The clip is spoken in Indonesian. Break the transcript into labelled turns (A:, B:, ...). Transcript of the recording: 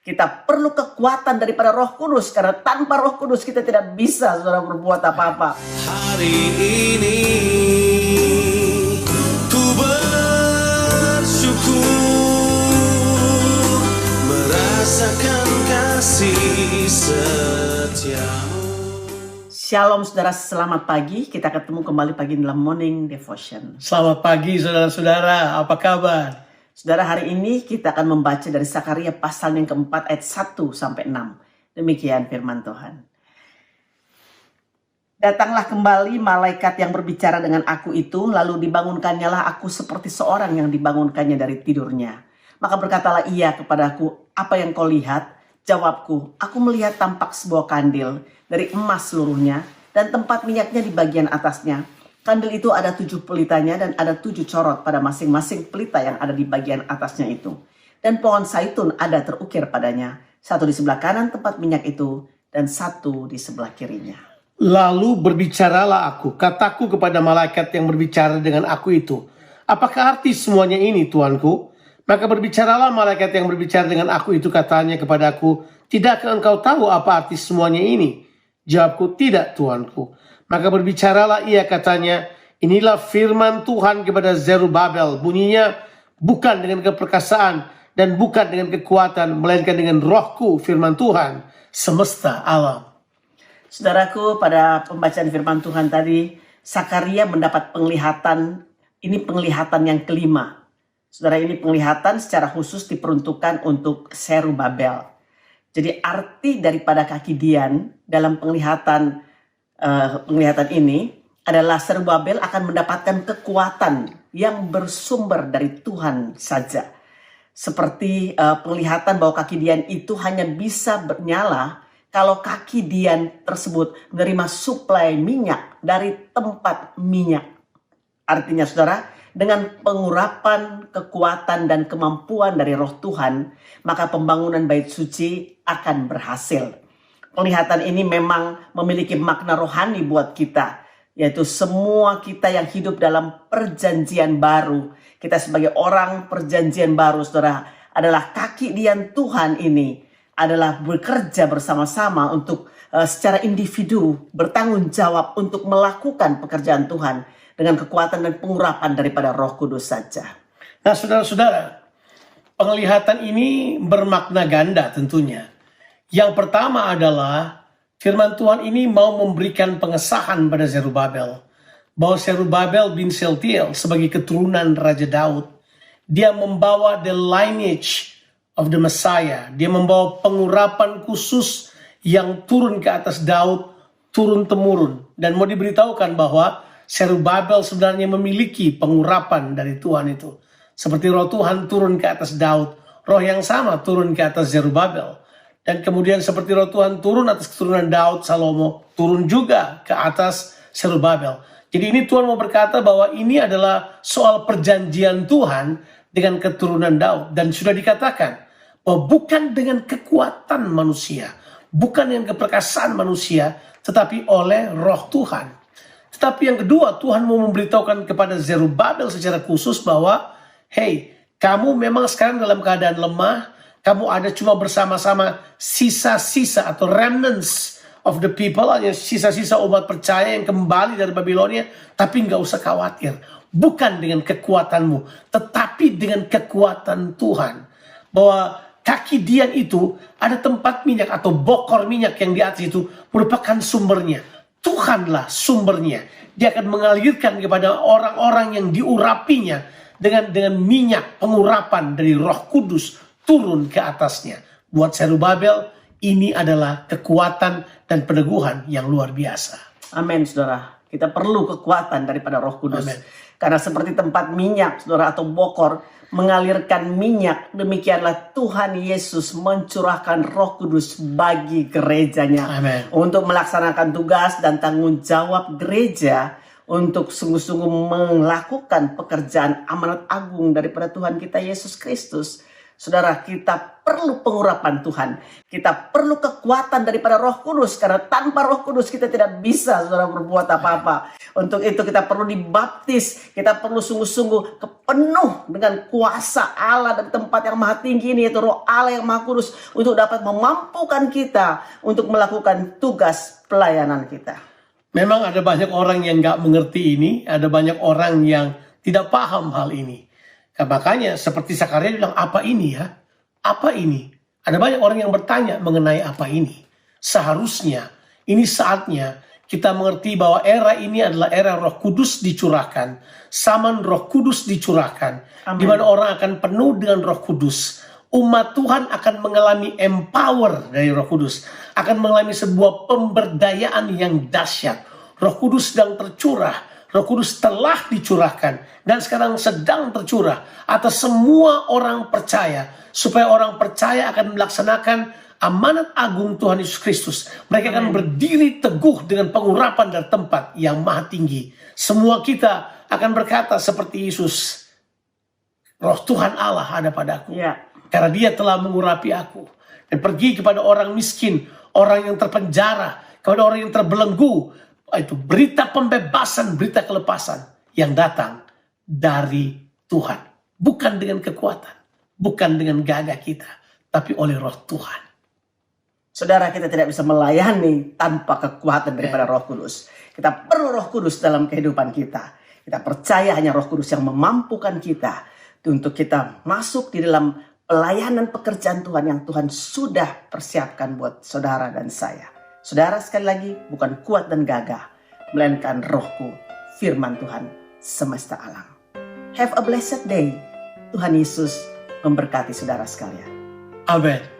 A: Kita perlu kekuatan daripada Roh Kudus, karena tanpa Roh Kudus kita tidak bisa, saudara, berbuat apa-apa.
B: Hari ini ku bersyukur merasakan kasih setiamu.
A: Shalom saudara, selamat pagi. Kita ketemu kembali pagi dalam Morning Devotion.
C: Selamat pagi saudara-saudara, apa kabar?
A: Saudara, hari ini kita akan membaca dari Sakaria pasal yang keempat ayat 1-6. Demikian firman Tuhan. Datanglah kembali malaikat yang berbicara dengan aku itu, lalu dibangunkannyalah aku seperti seorang yang dibangunkannya dari tidurnya. Maka berkatalah ia kepadaku, apa yang kau lihat? Jawabku, aku melihat tampak sebuah kandil dari emas seluruhnya dan tempat minyaknya di bagian atasnya. Kandil itu ada 7 pelitanya dan ada 7 corot pada masing-masing pelita yang ada di bagian atasnya itu. Dan pohon zaitun ada terukir padanya, satu di sebelah kanan tempat minyak itu dan satu di sebelah kirinya.
C: Lalu berbicaralah aku, kataku kepada malaikat yang berbicara dengan aku itu, apakah arti semuanya ini, Tuanku? Maka berbicaralah malaikat yang berbicara dengan aku itu, katanya kepadaku, tidakkah engkau tahu apa arti semuanya ini? Jawabku, tidak, Tuanku. Maka berbicaralah ia, katanya, inilah firman Tuhan kepada Zerubabel, bunyinya bukan dengan keperkasaan dan bukan dengan kekuatan, melainkan dengan rohku, firman Tuhan, semesta alam.
A: Saudaraku, pada pembacaan firman Tuhan tadi, Sakaria mendapat penglihatan, ini penglihatan yang kelima. Saudara, ini penglihatan secara khusus diperuntukkan untuk Zerubabel. Jadi arti daripada kaki Dian dalam penglihatan ini adalah Zerubabel akan mendapatkan kekuatan yang bersumber dari Tuhan saja. Seperti penglihatan bahwa kaki Dian itu hanya bisa bernyala kalau kaki Dian tersebut menerima suplai minyak dari tempat minyak. Artinya saudara, dengan pengurapan kekuatan dan kemampuan dari Roh Tuhan, maka pembangunan bait suci akan berhasil. Penglihatan ini memang memiliki makna rohani buat kita, yaitu semua kita yang hidup dalam perjanjian baru. Kita sebagai orang perjanjian baru, saudara, adalah kaki Dian Tuhan ini adalah bekerja bersama-sama untuk secara individu bertanggung jawab untuk melakukan pekerjaan Tuhan dengan kekuatan dan pengurapan daripada Roh Kudus saja.
C: Nah saudara-saudara, penglihatan ini bermakna ganda tentunya. Yang pertama adalah firman Tuhan ini mau memberikan pengesahan pada Zerubabel, bahwa Zerubabel bin Shealtiel sebagai keturunan Raja Daud, dia membawa the lineage of the Messiah. Dia membawa pengurapan khusus yang turun ke atas Daud, turun-temurun. Dan mau diberitahukan bahwa Zerubabel sebenarnya memiliki pengurapan dari Tuhan itu. Seperti roh Tuhan turun ke atas Daud, roh yang sama turun ke atas Zerubabel. Dan kemudian seperti roh Tuhan turun atas keturunan Daud, Salomo, turun juga ke atas Zerubabel. Jadi ini Tuhan mau berkata bahwa ini adalah soal perjanjian Tuhan dengan keturunan Daud. Dan sudah dikatakan bahwa bukan dengan kekuatan manusia, bukan dengan keperkasaan manusia, tetapi oleh roh Tuhan. Tetapi yang kedua, Tuhan mau memberitahukan kepada Zerubabel secara khusus bahwa, hey, kamu memang sekarang dalam keadaan lemah, kamu ada cuma bersama-sama sisa-sisa atau remnants of the people, sisa-sisa umat percaya yang kembali dari Babilonia, tapi nggak usah khawatir. Bukan dengan kekuatanmu, tetapi dengan kekuatan Tuhan. Bahwa kaki Dian itu ada tempat minyak atau bokor minyak yang di atas itu merupakan sumbernya. Tuhanlah sumbernya. Dia akan mengalirkan kepada orang-orang yang diurapinya dengan minyak pengurapan dari Roh Kudus turun ke atasnya. Buat Zerubabel ini adalah kekuatan dan peneguhan yang luar biasa.
A: Amin, saudara. Kita perlu kekuatan daripada Roh Kudus.
C: Amen.
A: Karena seperti tempat minyak, saudara, atau bokor mengalirkan minyak, demikianlah Tuhan Yesus mencurahkan Roh Kudus bagi gerejanya.
C: Amen.
A: Untuk melaksanakan tugas dan tanggung jawab gereja untuk sungguh-sungguh melakukan pekerjaan amanat agung daripada Tuhan kita Yesus Kristus. Saudara, kita perlu pengurapan Tuhan. Kita perlu kekuatan daripada Roh Kudus. Karena tanpa Roh Kudus kita tidak bisa, saudara, berbuat apa-apa. Untuk itu kita perlu dibaptis. Kita perlu sungguh-sungguh penuh dengan kuasa Allah dan tempat yang maha tinggi ini, yaitu Roh Allah yang maha kudus. Untuk dapat memampukan kita untuk melakukan tugas pelayanan kita.
C: Memang ada banyak orang yang nggak mengerti ini. Ada banyak orang yang tidak paham hal ini. Makanya seperti Sakaria bilang, apa ini ya? Apa ini? Ada banyak orang yang bertanya mengenai apa ini. Seharusnya ini saatnya kita mengerti bahwa era ini adalah era Roh Kudus dicurahkan. Zaman Roh Kudus dicurahkan. Di mana orang akan penuh dengan Roh Kudus. Umat Tuhan akan mengalami empower dari Roh Kudus. Akan mengalami sebuah pemberdayaan yang dahsyat. Roh Kudus sedang tercurah. Roh Kudus telah dicurahkan dan sekarang sedang tercurah atas semua orang percaya, supaya orang percaya akan melaksanakan amanat agung Tuhan Yesus Kristus. Mereka akan berdiri teguh dengan pengurapan dari tempat yang maha tinggi. Semua kita akan berkata seperti Yesus, Roh Tuhan Allah ada padaku, karena Dia telah mengurapi aku. Dan pergi kepada orang miskin, orang yang terpenjara, kepada orang yang terbelenggu. Itu berita pembebasan, berita kelepasan yang datang dari Tuhan. Bukan dengan kekuatan, bukan dengan gagah kita, tapi oleh Roh Tuhan.
A: Saudara, kita tidak bisa melayani tanpa kekuatan daripada Roh Kudus. Kita perlu Roh Kudus dalam kehidupan kita. Kita percaya hanya Roh Kudus yang memampukan kita untuk kita masuk di dalam pelayanan pekerjaan Tuhan yang Tuhan sudah persiapkan buat saudara dan saya. Saudara, sekali lagi, bukan kuat dan gagah, melainkan Rohku, firman Tuhan semesta alam. Have a blessed day. Tuhan Yesus memberkati saudara sekalian.
C: Amin.